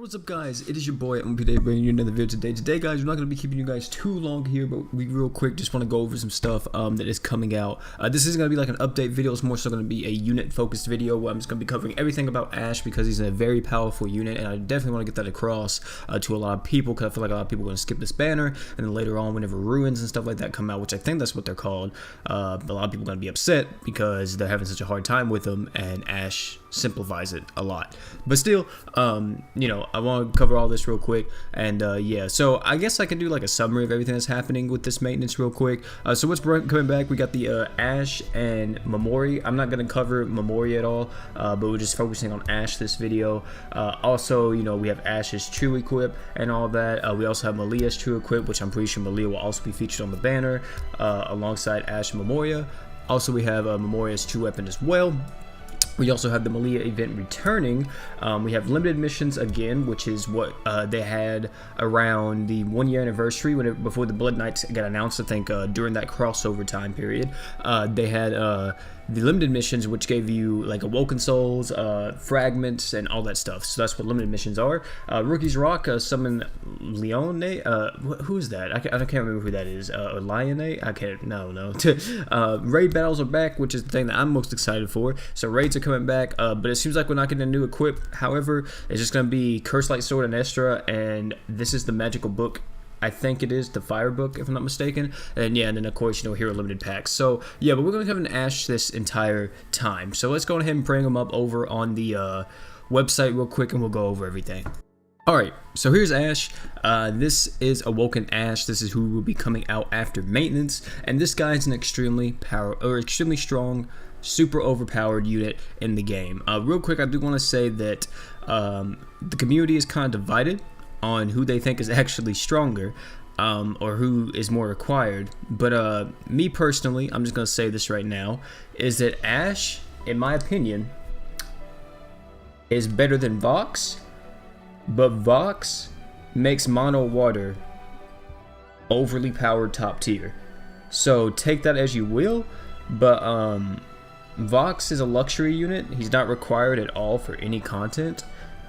What's up, guys? It is your boy MPD bringing you another video today. Today, guys, we're not going to be keeping you guys too long here, but we real quick just want to go over some stuff that is coming out. This isn't going to be like an update video. It's more so going to be a unit focused video where I'm just going to be covering everything about Ashe because he's a very powerful unit, and I definitely want to get that across to a lot of people because I feel like a lot of people are going to skip this banner, and then later on whenever ruins and stuff like that come out, which I think that's what they're called, a lot of people are going to be upset because they're having such a hard time with them, and Ashe simplifies it a lot. But still, you know, I want to cover all this real quick, and yeah, so I guess I can do like a summary of everything that's happening with this maintenance real quick. So what's coming back, we got the Ashe and Mamori. I'm not going to cover Mamori at all, but we're just focusing on Ashe this video. Also, you know, we have Ashe's true equip and all that. We also have Malia's true equip, which I'm pretty sure Malia will also be featured on the banner alongside Ashe and Memoria. Also, we have Memoria's true weapon as well. We also have the Malia event returning. We have limited missions again, which is what they had around the 1 year anniversary before the Blood Knights got announced. I think during that crossover time period, they had the limited missions, which gave you like awoken souls, fragments, and all that stuff. So that's what limited missions are. Rookie's Rock, summon Leone. Who is that? I can't remember who that is. Lione? I can't. No. Raid battles are back, which is the thing that I'm most excited for. So raids are coming back, but it seems like we're not getting a new equip. However, it's just going to be Curse Light Sword and Estra, and this is the magical book. I think it is the Fire Book, if I'm not mistaken. And yeah, and then of course, you know, Hero Limited Packs. So yeah, but we're going to have an Ashe this entire time. So let's go ahead and bring them up over on the website real quick, and we'll go over everything. Alright, so here's Ashe. This is Awoken Ashe. This is who will be coming out after maintenance. And this guy is an extremely strong, super overpowered unit in the game. Real quick, I do want to say that the community is kind of divided on who they think is actually stronger, or who is more required. But me personally, I'm just gonna say this right now, is that Ashe, in my opinion, is better than Vox, but Vox makes mono water overly powered top tier. So take that as you will, but Vox is a luxury unit. He's not required at all for any content,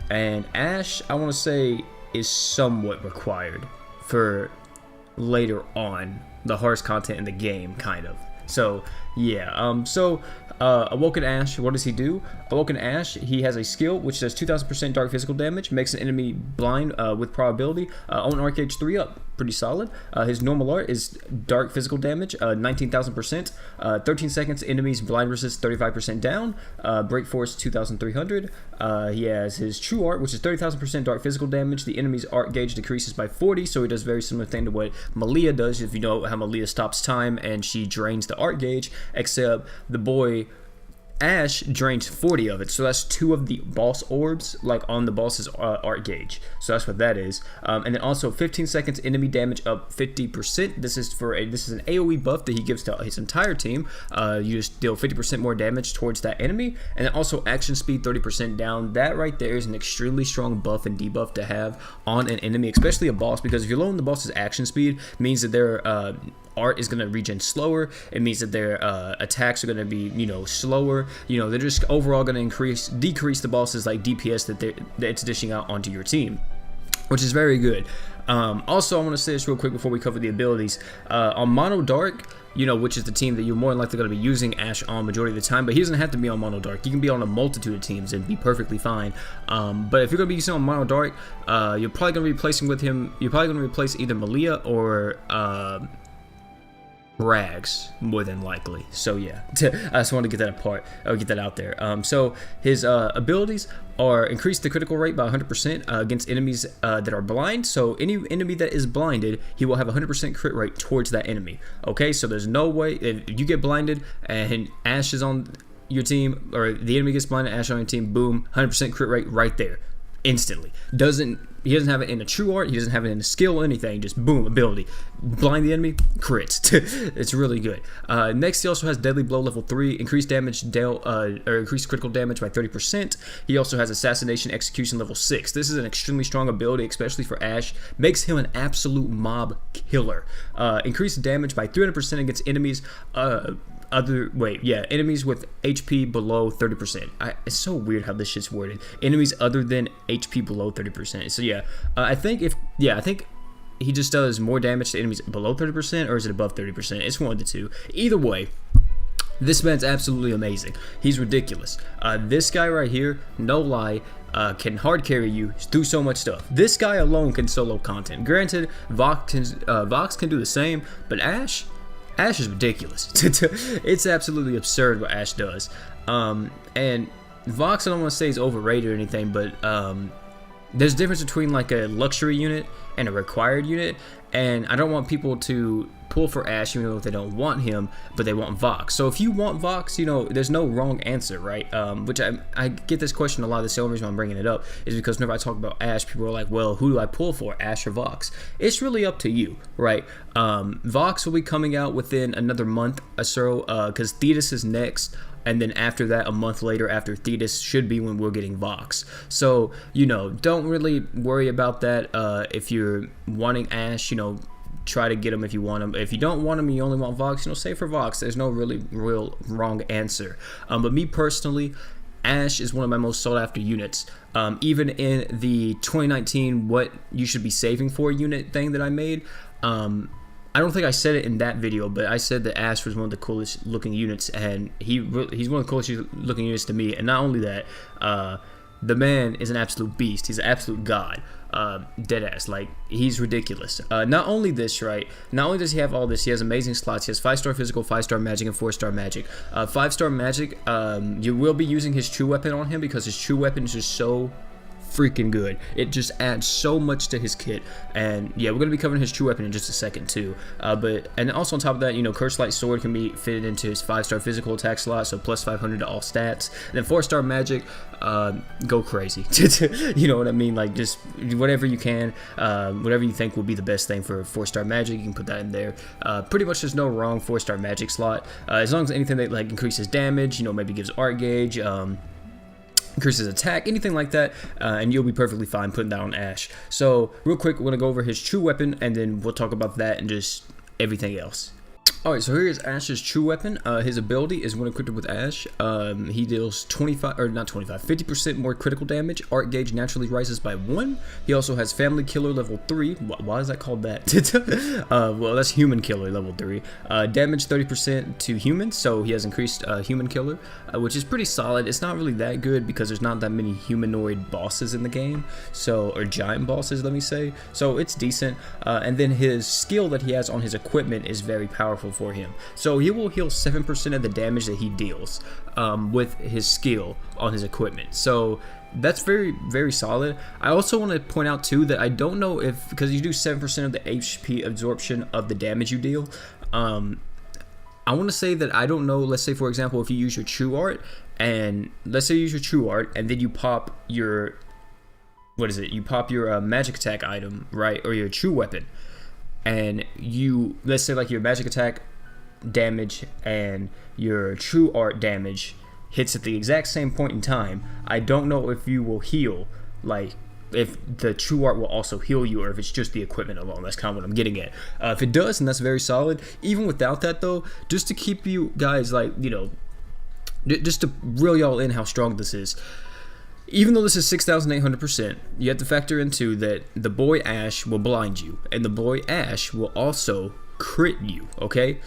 and Ashe, I want to say, is somewhat required for later on the hardest content in the game, kind of. So yeah, Awoken Ashe, what does he do? Awoken Ashe, he has a skill which does 2000% dark physical damage, makes an enemy blind with probability, own Arcage 3 up, pretty solid. His normal art is dark physical damage, 19,000%, 13 seconds, enemies blind resist 35% down, break force 2,300. He has his true art, which is 30,000% dark physical damage. The enemy's art gauge decreases by 40, so he does a very similar thing to what Malia does, if you know how Malia stops time and she drains the art gauge, except the boy Ashe drains 40 of it, so that's 2 of the boss orbs, like on the boss's art gauge. So that's what that is. And then also 15 seconds enemy damage up 50%. This is an AOE buff that he gives to his entire team. You just deal 50% more damage towards that enemy, and then also action speed 30% down. That right there is an extremely strong buff and debuff to have on an enemy, especially a boss, because if you're lowering the boss's action speed, it means that their art is going to regen slower. It means that their attacks are going to be, you know, slower. You know, they're just overall going to decrease the boss's like DPS that it's dishing out onto your team, which is very good. Also, I want to say this real quick before we cover the abilities. On Mono Dark, you know, which is the team that you're more than likely going to be using Ashe on majority of the time, but he doesn't have to be on Mono Dark. He can be on a multitude of teams and be perfectly fine. But if you're going to be using on Mono Dark, you're probably going to be replacing with him. You're probably going to replace either Malia or Rags, more than likely. So yeah, I just want to get that out there. So his abilities are increase the critical rate by 100% against enemies that are blind. So any enemy that is blinded, he will have 100% crit rate towards that enemy. Okay, so there's no way if you get blinded and Ashe is on your team, or the enemy gets blinded, Ashe on your team, boom, 100% crit rate right there, instantly. Doesn't he doesn't have it in a true art, he doesn't have it in a skill or anything, just boom, ability. Blind the enemy, crits. It's really good. Next, he also has Deadly Blow level 3, increased damage or increased critical damage by 30%. He also has Assassination Execution level 6. This is an extremely strong ability, especially for Ashe. Makes him an absolute mob killer. Increased damage by 300% against enemies. Enemies with HP below 30%. It's so weird how this shit's worded. Enemies other than HP below 30%. So yeah, I think he just does more damage to enemies below 30%, or is it above 30%? It's one of the two. Either way, this man's absolutely amazing. He's ridiculous. This guy right here, no lie, can hard carry you through so much stuff. This guy alone can solo content. Granted, Vox can do the same, but Ashe is ridiculous. It's absolutely absurd what Ashe does. And Vox, I don't want to say is overrated or anything, but there's a difference between like a luxury unit and a required unit, and I don't want people to pull for Ashe even though they don't want him, but they want Vox. So if you want Vox, you know, there's no wrong answer, right? Which I get this question a lot. The only reason I'm bringing it up is because whenever I talk about Ashe, people are like, well, who do I pull for, Ashe or Vox? It's really up to you, right? Vox will be coming out within another month or so, because Thetis is next. And then after that, a month later after Thetis should be when we're getting Vox. So, you know, don't really worry about that. If you're wanting Ashe, you know, try to get him if you want him. If you don't want him and you only want Vox, you know, save for Vox. There's no real wrong answer. But me personally, Ashe is one of my most sought after units. Even in the 2019 what you should be saving for unit thing that I made, I don't think I said it in that video, but I said that Ashe was one of the coolest looking units, and he's one of the coolest looking units to me. And not only that, the man is an absolute beast. He's an absolute god. Deadass. Like, he's ridiculous. Not only this, right? Not only does he have all this, he has amazing slots. He has 5-star physical, 5-star magic, and 4-star magic. 5-star magic, you will be using his true weapon on him because his true weapon is just so freaking good. It just adds so much to his kit. And yeah, we're going to be covering his true weapon in just a second too. And also on top of that, you know, Cursed Light Sword can be fitted into his 5-star physical attack slot, so plus 500 to all stats. And then 4-star magic, go crazy. You know what I mean? Like, just whatever you can, whatever you think will be the best thing for 4-star magic, you can put that in there. Pretty much there's no wrong 4-star magic slot, as long as anything that like increases damage, you know, maybe gives art gauge, increases attack, anything like that, and you'll be perfectly fine putting that on Ashe. So real quick, we're gonna go over his true weapon, and then we'll talk about that and just everything else. Alright, so here is Ashe's true weapon. His ability is when equipped with Ashe, he deals 50% more critical damage. Art gauge naturally rises by 1. He also has Family Killer level 3. Why is that called that? Well, that's Human Killer level 3. Damage 30% to humans, so he has increased Human Killer, which is pretty solid. It's not really that good because there's not that many humanoid bosses in the game, or giant bosses, let me say. So it's decent. And then his skill that he has on his equipment is very powerful for him. So he will heal 7% of the damage that he deals with his skill on his equipment. So that's very, very solid. I also want to point out too that I don't know if, because you do 7% of the HP absorption of the damage you deal, I want to say that I don't know, let's say for example, if you use your true art, and let's say you use your true art and then you pop your, you pop your magic attack item, right, or your true weapon, and you, let's say like your magic attack damage and your true art damage hits at the exact same point in time, I don't know if you will heal, like if the true art will also heal you, or if it's just the equipment alone. That's kind of what I'm getting at. If it does, then that's very solid. Even without that though, just to keep you guys, like, you know, just to reel y'all in how strong this is, even though this is 6,800%, you have to factor into that the boy Ashe will blind you, and the boy Ashe will also crit you, okay?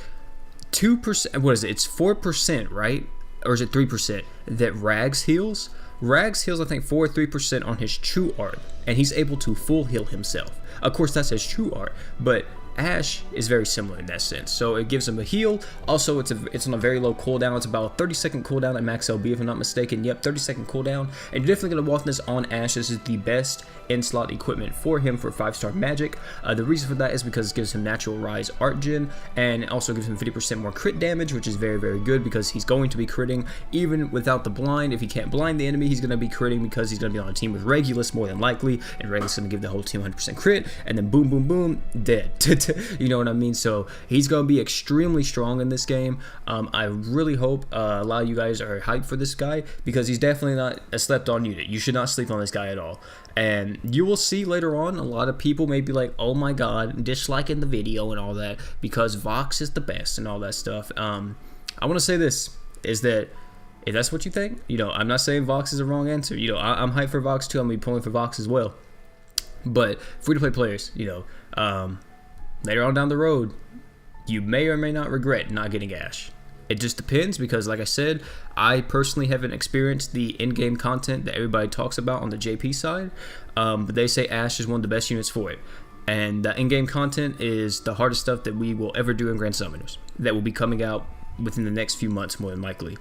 2%, what is it? It's 4%, right? Or is it 3% that Rags heals? Rags heals, I think, 4 or 3% on his true art, and he's able to full heal himself. Of course, that's his true art, but Ashe is very similar in that sense. So it gives him a heal. Also, it's on a very low cooldown. It's about a 30-second cooldown at max LB, if I'm not mistaken. Yep, 30-second cooldown. And you're definitely going to want this on Ashe. This is the best in-slot equipment for him for 5-star magic. The reason for that is because it gives him natural rise art gen, and it also gives him 50% more crit damage, which is very, very good because he's going to be critting even without the blind. If he can't blind the enemy, he's going to be critting because he's going to be on a team with Regulus more than likely, and Regulus is going to give the whole team 100% crit, and then boom, boom, boom, dead. You know what I mean? So he's going to be extremely strong in this game. I really hope a lot of you guys are hyped for this guy because he's definitely not a slept on unit. You should not sleep on this guy at all. And you will see later on, a lot of people may be like, oh my god, disliking the video and all that because Vox is the best and all that stuff. I want to say this, is that if that's what you think, you know, I'm not saying Vox is the wrong answer. You know, I'm hyped for Vox too. I'm going to be pulling for Vox as well. But free-to-play players, you know, later on down the road, you may or may not regret not getting Ashe. It just depends because, like I said, I personally haven't experienced the in-game content that everybody talks about on the JP side, but they say Ashe is one of the best units for it. And the in-game content is the hardest stuff that we will ever do in Grand Summoners that will be coming out within the next few months, more than likely.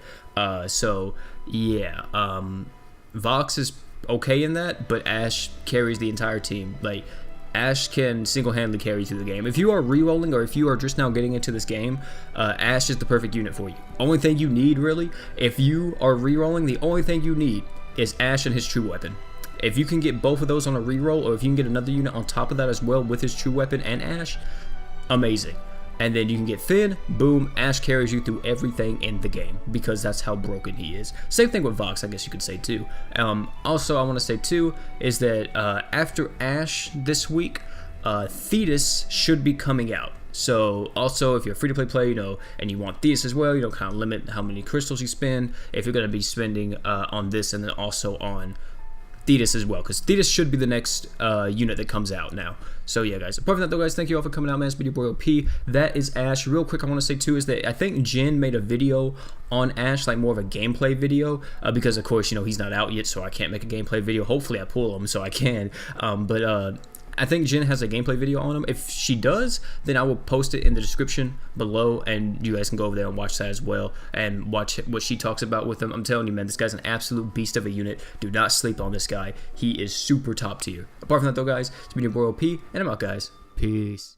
So, yeah, Vox is okay in that, but Ashe carries the entire team. Like, Ashe can single-handedly carry you through the game. If you are re-rolling or if you are just now getting into this game, Ashe is the perfect unit for you. Only thing you need, really, if you are re-rolling, the only thing you need is Ashe and his true weapon. If you can get both of those on a re-roll, or if you can get another unit on top of that as well with his true weapon and Ashe, amazing. And then you can get Finn, boom, Ashe carries you through everything in the game because that's how broken he is. Same thing with Vox, I guess you could say too. Also, I want to say too, is that after Ashe this week, Thetis should be coming out. So also, if you're a free-to-play player, you know, and you want Thetis as well, you know, kind of limit how many crystals you spend if you're going to be spending on this and then also on Thetis as well, because Thetis should be the next unit that comes out now. So yeah, guys, apart from that though, guys, thank you all for coming out, man. It's been your boy OP. That is Ashe. Real quick, I want to say too is that I think Jin made a video on Ashe, like more of a gameplay video, because of course, you know, he's not out yet, so I can't make a gameplay video. Hopefully I pull him so I can, but I think Jen has a gameplay video on him. If she does, then I will post it in the description below, and you guys can go over there and watch that as well, and watch what she talks about with him. I'm telling you, man, this guy's an absolute beast of a unit. Do not sleep on this guy. He is super top tier. Apart from that, though, guys, it's been your boy OP, and I'm out, guys. Peace.